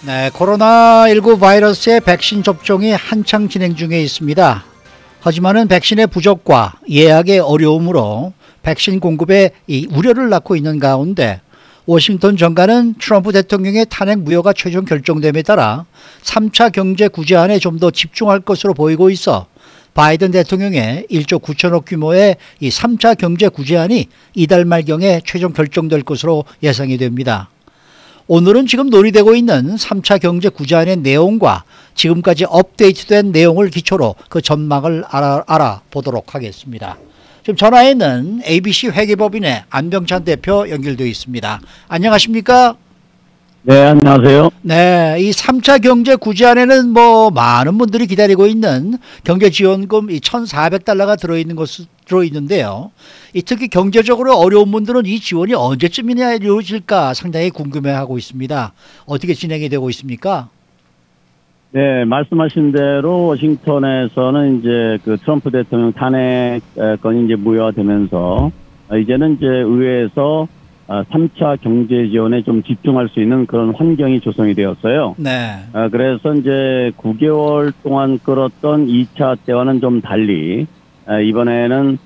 네, 코로나19 바이러스의 백신 접종이 한창 진행 중에 있습니다. 하지만은 백신의 부족과 예약의 어려움으로 백신 공급에 우려를 낳고 있는 가운데 워싱턴 정가는 트럼프 대통령의 탄핵 무효가 최종 결정됨에 따라 3차 경제 구제안에 좀 더 집중할 것으로 보이고 있어 바이든 대통령의 1조 9천억 규모의 이 3차 경제 구제안이 이달 말경에 최종 결정될 것으로 예상이 됩니다. 오늘은 지금 논의되고 있는 3차 경제 구제안의 내용과 지금까지 업데이트된 내용을 기초로 그 전망을 알아보도록 하겠습니다. 지금 전화에는 ABC 회계법인의 안병찬 대표 연결되어 있습니다. 안녕하십니까? 네, 안녕하세요. 네, 이 3차 경제 구제안에는 많은 분들이 기다리고 있는 경제지원금 1,400달러가 들어있는데요. 특히 경제적으로 어려운 분들은 이 지원이 언제쯤이나 이루어질까 상당히 궁금해하고 있습니다. 어떻게 진행이 되고 있습니까? 네, 말씀하신 대로 워싱턴에서는 이제 그 트럼프 대통령 탄핵건이 이제 무효화되면서 이제는 이제 의회에서 3차 경제 지원에 좀 집중할 수 있는 그런 환경이 조성이 되었어요. 네. 그래서 이제 9개월 동안 끌었던 2차 때와는 좀 달리 이번에는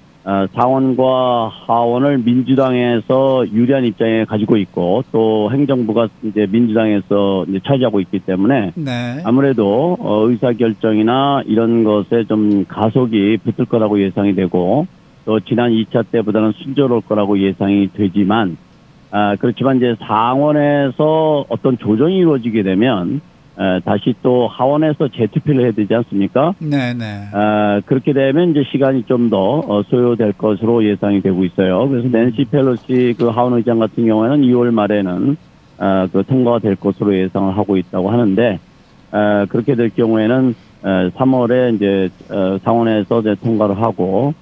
상원과 하원을 민주당에서 유리한 입장에 가지고 있고 또 행정부가 이제 민주당에서 이제 차지하고 있기 때문에 네. 아무래도 의사결정이나 이런 것에 좀 가속이 붙을 거라고 예상이 되고 또 지난 2차 때보다는 순조로울 거라고 예상이 되지만 그렇지만 이제 상원에서 어떤 조정이 이루어지게 되면 다시 또 하원에서 재투표를 해야 되지 않습니까? 네네. 그렇게 되면 이제 시간이 좀 더 소요될 것으로 예상이 되고 있어요. 그래서 낸시 펠로시 그 하원 의장 같은 경우에는 2월 말에는 그 통과가 될 것으로 예상을 하고 있다고 하는데 그렇게 될 경우에는 3월에 이제 상원에서 이제 통과를 하고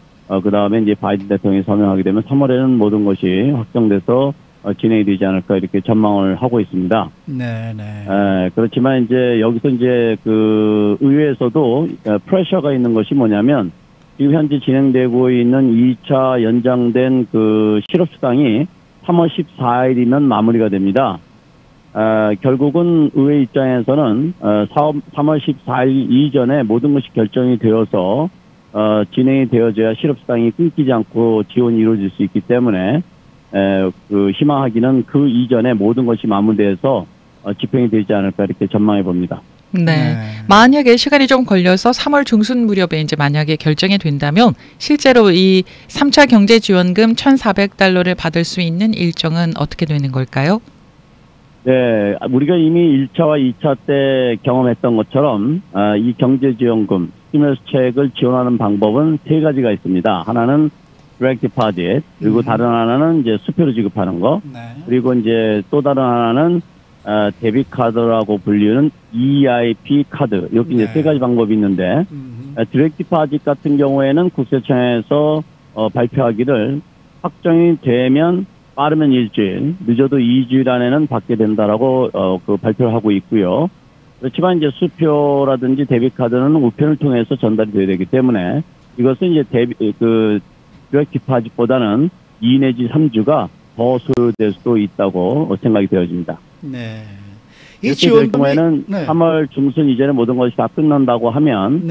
그 다음에 이제 바이든 대통령이 서명하게 되면 3월에는 모든 것이 확정돼서 진행이 되지 않을까 이렇게 전망을 하고 있습니다. 네네. 그렇지만 이제 여기서 이제 그 의회에서도 프레셔가 있는 것이 뭐냐면 지금 현재 진행되고 있는 2차 연장된 그 실업수당이 3월 14일이면 마무리가 됩니다. 결국은 의회 입장에서는 3월 14일 이전에 모든 것이 결정이 되어서 진행이 되어져야 실업수당이 끊기지 않고 지원이 이루어질 수 있기 때문에 그 희망하기는 그 이전에 모든 것이 마무리돼서 집행이 되지 않을까 이렇게 전망해 봅니다. 네. 만약에 시간이 좀 걸려서 3월 중순 무렵에 이제 만약에 결정이 된다면 실제로 이 3차 경제지원금 1,400달러를 받을 수 있는 일정은 어떻게 되는 걸까요? 네, 우리가 이미 1차와 2차 때 경험했던 것처럼 이 경제지원금, 스티뮬러스책을 지원하는 방법은 세 가지가 있습니다. 하나는 direct deposit, 그리고 다른 하나는 이제 수표로 지급하는 거, 네. 그리고 이제 또 다른 하나는 데비트 카드라고 불리는 EIP 카드. 이렇게 이제 세 가지 방법이 있는데 direct deposit 같은 경우에는 국세청에서 발표하기를 확정이 되면 빠르면 일주일, 늦어도 2주일 안에는 받게 된다라고 그 발표를 하고 있고요. 그렇지만 이제 수표라든지 데비트 카드는 우편을 통해서 전달이 돼야 되기 때문에 이것은 이제 direct deposit보다는 2 내지 3주가 더 소요될 수도 있다고 생각이 되어집니다. 네. 이렇게 될 경우에는 3월 중순 이전에 모든 것이 다 끝난다고 하면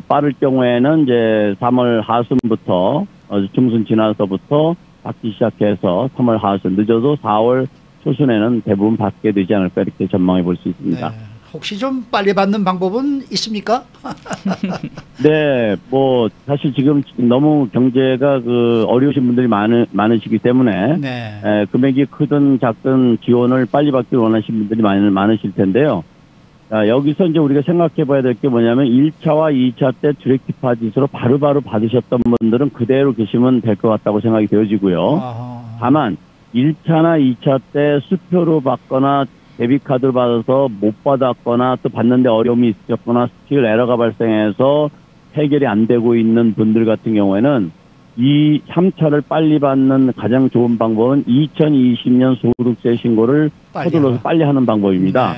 빠를 경우에는 이제 3월 하순부터 중순 지나서부터 받기 시작해서 3월 하순, 늦어도 4월 초순에는 대부분 받게 되지 않을까 이렇게 전망해 볼 수 있습니다. 네. 혹시 좀 빨리 받는 방법은 있습니까? 네, 사실 지금 너무 경제가 어려우신 분들이 많으시기 때문에 금액이 크든 작든 지원을 빨리 받기를 원하시는 분들이 많으실 텐데요. 여기서 이제 우리가 생각해 봐야 될 게 뭐냐면 1차와 2차 때 디렉트 디파짓으로 바로바로 받으셨던 분들은 그대로 계시면 될 것 같다고 생각이 되어지고요. 다만 1차나 2차 때 수표로 받거나 데비카드를 받아서 못 받았거나 또 받는데 어려움이 있었거나 스틸 에러가 발생해서 해결이 안 되고 있는 분들 같은 경우에는 이 3차를 빨리 받는 가장 좋은 방법은 2020년 소득세 신고를 서둘러서 빨리 하는 방법입니다.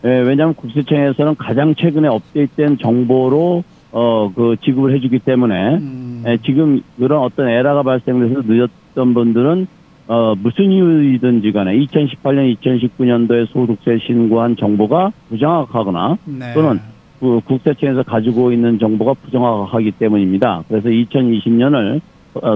왜냐하면 국세청에서는 가장 최근에 업데이트된 정보로 지급을 해주기 때문에 지금 그런 어떤 에러가 발생해서 늦었던 분들은 무슨 이유이든지 간에 2018년, 2019년도에 소득세 신고한 정보가 부정확하거나 네. 또는 그 국세청에서 가지고 있는 정보가 부정확하기 때문입니다. 그래서 2020년을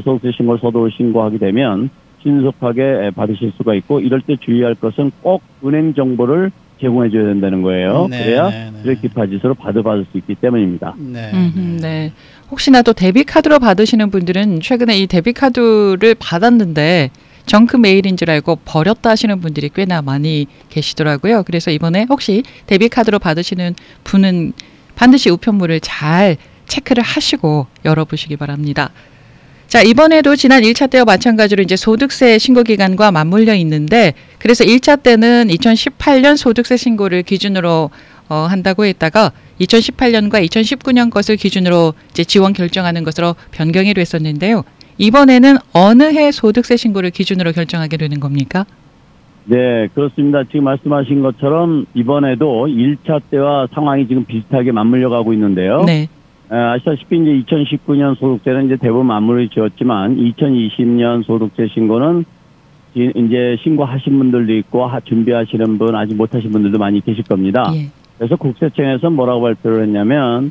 소득세 신고를 서두로 신고하게 되면 신속하게 받으실 수가 있고, 이럴 때 주의할 것은 꼭 은행 정보를 제공해 줘야 된다는 거예요. 네, 그래야 네, 네. 기파짓으로 받을 수 있기 때문입니다. 네. 네. 혹시나 또 데비카드로 받으시는 분들은 최근에 이 데비카드를 받았는데 정크 메일인 줄 알고 버렸다 하시는 분들이 꽤나 많이 계시더라고요. 그래서 이번에 혹시 데비카드로 받으시는 분은 반드시 우편물을 잘 체크를 하시고 열어보시기 바랍니다. 자, 이번에도 지난 1차 때와 마찬가지로 이제 소득세 신고 기간과 맞물려 있는데, 그래서 1차 때는 2018년 소득세 신고를 기준으로 한다고 했다가 2018년과 2019년 것을 기준으로 이제 지원 결정하는 것으로 변경이 됐었는데요. 이번에는 어느 해 소득세 신고를 기준으로 결정하게 되는 겁니까? 네, 그렇습니다. 지금 말씀하신 것처럼 이번에도 1차 때와 상황이 지금 비슷하게 맞물려 가고 있는데요. 네. 아시다시피 이제 2019년 소득세는 이제 대부분 마무리 지었지만 2020년 소득세 신고는 이제 신고하신 분들도 있고 준비하시는 분, 아직 못하신 분들도 많이 계실 겁니다. 예. 그래서 국세청에서 뭐라고 발표를 했냐면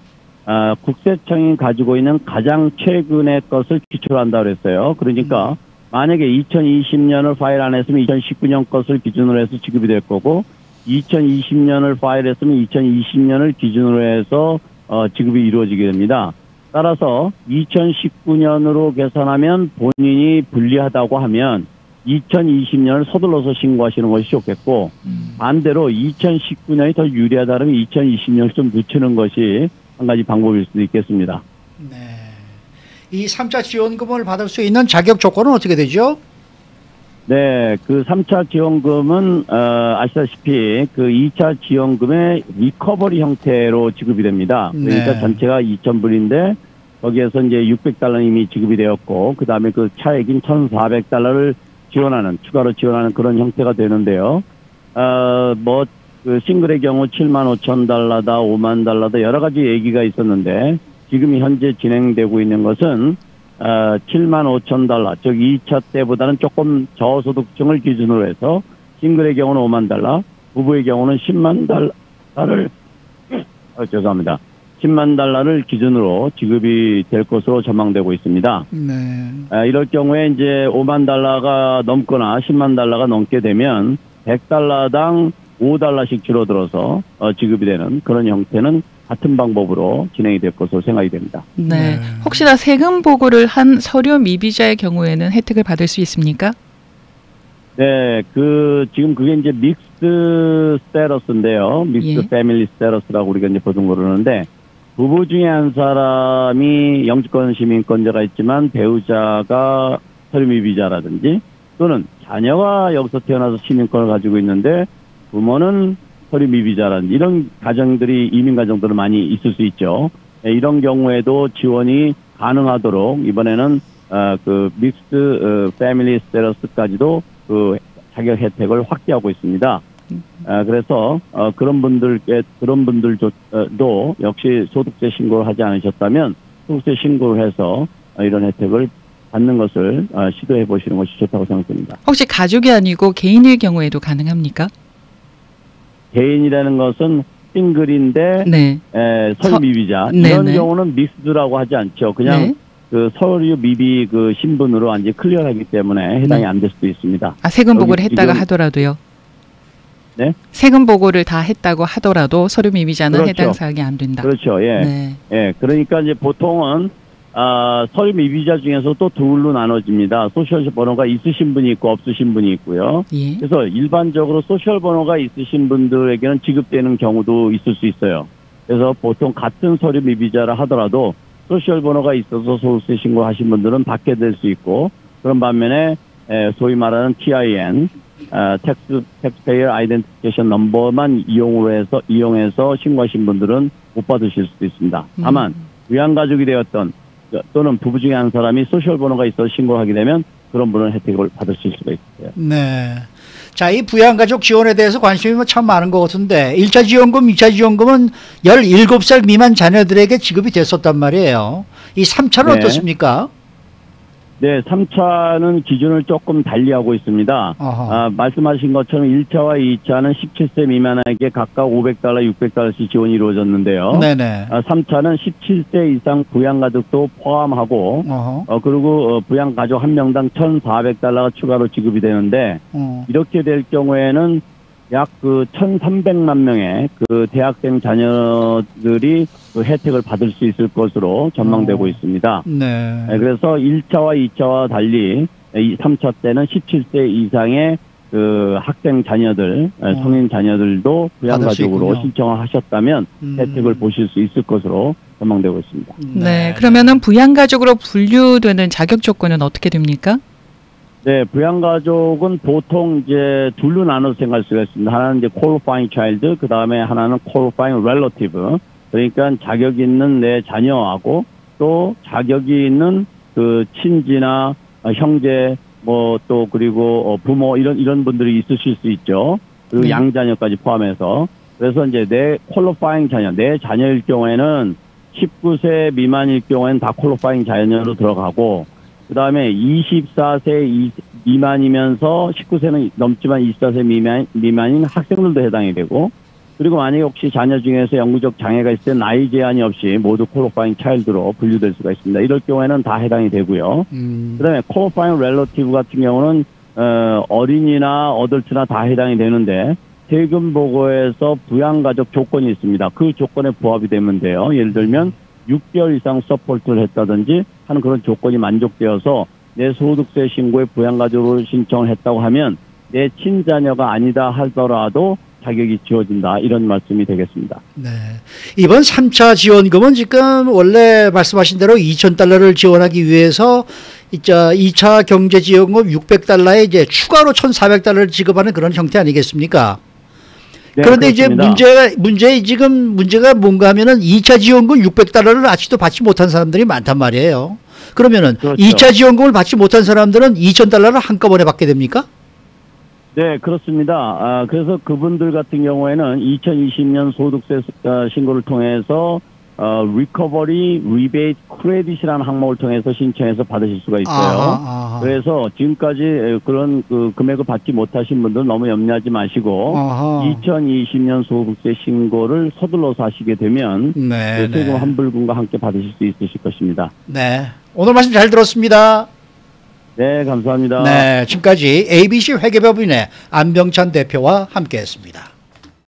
국세청이 가지고 있는 가장 최근의 것을 기초로 한다고 그랬어요. 그러니까 만약에 2020년을 파일 안 했으면 2019년 것을 기준으로 해서 지급이 될 거고, 2020년을 파일했으면 2020년을 기준으로 해서 지급이 이루어지게 됩니다. 따라서 2019년으로 계산하면 본인이 불리하다고 하면 2020년을 서둘러서 신고하시는 것이 좋겠고, 반대로 2019년이 더 유리하다면 2020년을 좀 늦추는 것이 한 가지 방법일 수도 있겠습니다. 네. 이 3차 지원금을 받을 수 있는 자격 조건은 어떻게 되죠? 네, 그 3차 지원금은 아시다시피 그 2차 지원금의 리커버리 형태로 지급이 됩니다. 그러니까 네. 전체가 2,000불인데 거기에서 이제 600달러 이미 지급이 되었고, 그 다음에 그 차액인 1,400달러를 추가로 지원하는 그런 형태가 되는데요. 그 싱글의 경우 75,000달러다, 5만 달러다 여러 가지 얘기가 있었는데, 지금 현재 진행되고 있는 것은 75,000달러, 즉 2차 때보다는 조금 저소득층을 기준으로 해서 싱글의 경우는 5만 달러, 부부의 경우는 10만 달러를 죄송합니다. 10만 달러를 기준으로 지급이 될 것으로 전망되고 있습니다. 네. 이럴 경우에 이제 5만 달러가 넘거나 10만 달러가 넘게 되면 100달러당 5달러씩 줄어들어서 지급이 되는 그런 형태는 같은 방법으로 진행이 될 것으로 생각이 됩니다. 네. 혹시나 세금 보고를 한 서류 미비자의 경우에는 혜택을 받을 수 있습니까? 네, 지금 그게 이제 믹스 스테러스인데요. 믹스 패밀리 스테러스라고 우리가 이제 보통 그러는데, 부부 중에 한 사람이 영주권 시민권자가 있지만 배우자가 서류 미비자라든지, 또는 자녀가 여기서 태어나서 시민권을 가지고 있는데 부모는 서류 미비자라든지 이런 가정들이, 이민 가정들은 많이 있을 수 있죠. 이런 경우에도 지원이 가능하도록 이번에는 그 믹스 패밀리 스테러스까지도 그 자격 혜택을 확대하고 있습니다. 그래서 그런 분들도 역시 소득세 신고를 하지 않으셨다면 소득세 신고를 해서 이런 혜택을 받는 것을 시도해 보시는 것이 좋다고 생각됩니다. 혹시 가족이 아니고 개인일 경우에도 가능합니까? 개인이라는 것은 싱글인데 네. 서류 미비자 이런 경우는 믹스드라고 하지 않죠. 그냥 네. 그 서류 미비 그 신분으로 완전히 클리어하기 때문에 해당이 안 될 수도 있습니다. 세금 보고를 했다가 하더라도요. 네? 세금 보고를 다 했다고 하더라도 서류 미비자는 그렇죠. 해당 사항이 안 된다. 그렇죠. 예. 네. 예. 그러니까 이제 보통은 서류 미비자 중에서 또 둘로 나눠집니다. 소셜 번호가 있으신 분이 있고 없으신 분이 있고요. 예. 그래서 일반적으로 소셜 번호가 있으신 분들에게는 지급되는 경우도 있을 수 있어요. 그래서 보통 같은 서류 미비자라 하더라도 소셜 번호가 있어서 소득세 신고하신 분들은 받게 될 수 있고, 그런 반면에 소위 말하는 TIN, Taxpayer Identification Number만 이용해서 신고하신 분들은 못 받으실 수도 있습니다. 다만 부양가족이 되었던 또는 부부 중에 한 사람이 소셜 번호가 있어서 신고하게 되면 그런 분은 혜택을 받으실 수가 있어요. 네. 자, 이 부양가족 지원에 대해서 관심이 참 많은 것 같은데 1차 지원금, 2차 지원금은 17살 미만 자녀들에게 지급이 됐었단 말이에요. 이 3차는 네. 어떻습니까? 네, 3차는 기준을 조금 달리하고 있습니다. 말씀하신 것처럼 1차와 2차는 17세 미만에게 각각 $500, $600씩 지원이 이루어졌는데요. 네네. 3차는 17세 이상 부양가족도 포함하고, 그리고 부양가족 한 명당 $1,400가 추가로 지급이 되는데, 이렇게 될 경우에는 약 1,300만 명의 대학생 자녀들이 혜택을 받을 수 있을 것으로 전망되고 있습니다. 네. 그래서 1차와 2차와 달리 3차 때는 17세 이상의 학생 자녀들, 성인 자녀들도 부양가족으로 신청을 하셨다면 혜택을 보실 수 있을 것으로 전망되고 있습니다. 네. 그러면은 부양가족으로 분류되는 자격 조건은 어떻게 됩니까? 네, 부양가족은 보통 이제 둘로 나눠서 생각할 수가 있습니다. 하나는 이제 qualifying child, 그 다음에 하나는 qualifying relative. 그러니까 자격이 있는 내 자녀하고 또 자격이 있는 친지나 형제, 또 그리고 부모 이런 분들이 있으실 수 있죠. 그리고 양자녀까지 포함해서. 그래서 이제 내 qualifying 자녀, 내 자녀일 경우에는 19세 미만일 경우에는 다 qualifying 자녀로 들어가고, 그 다음에 24세 미만이면서 19세는 넘지만 24세 미만인 학생들도 해당이 되고, 그리고 만약에 혹시 자녀 중에서 영구적 장애가 있을 때 나이 제한이 없이 모두 qualifying child로 분류될 수가 있습니다. 이럴 경우에는 다 해당이 되고요. 그 다음에 qualifying relative 같은 경우는 어린이나 어덜트나 다 해당이 되는데, 세금 보고에서 부양가족 조건이 있습니다. 그 조건에 부합이 되면 돼요. 예를 들면 6개월 이상 서포트를 했다든지 하는 그런 조건이 만족되어서 내 소득세 신고에 부양가족으로 신청을 했다고 하면 내 친자녀가 아니다 하더라도 자격이 지워진다, 이런 말씀이 되겠습니다. 네. 이번 3차 지원금은 지금 원래 말씀하신 대로 $2,000를 지원하기 위해서 2차 경제지원금 $600에 이제 추가로 $1,400를 지급하는 그런 형태 아니겠습니까? 네, 그런데 그렇습니다. 이제 문제가 뭔가 하면은 2차 지원금 $600를 아직도 받지 못한 사람들이 많단 말이에요. 그러면은 그렇죠. 2차 지원금을 받지 못한 사람들은 $2,000를 한꺼번에 받게 됩니까? 네, 그렇습니다. 그래서 그분들 같은 경우에는 2020년 소득세 신고를 통해서 리커버리 리베이트 크레딧이라는 항목을 통해서 신청해서 받으실 수가 있어요. 그래서 지금까지 그런 금액을 받지 못하신 분들 너무 염려하지 마시고 2020년 소득세 신고를 서둘러서 하시게 되면 세금 환불금과 함께 받으실 수 있으실 것입니다. 네, 오늘 말씀 잘 들었습니다. 네, 감사합니다. 네, 지금까지 ABC 회계법인의 안병찬 대표와 함께했습니다.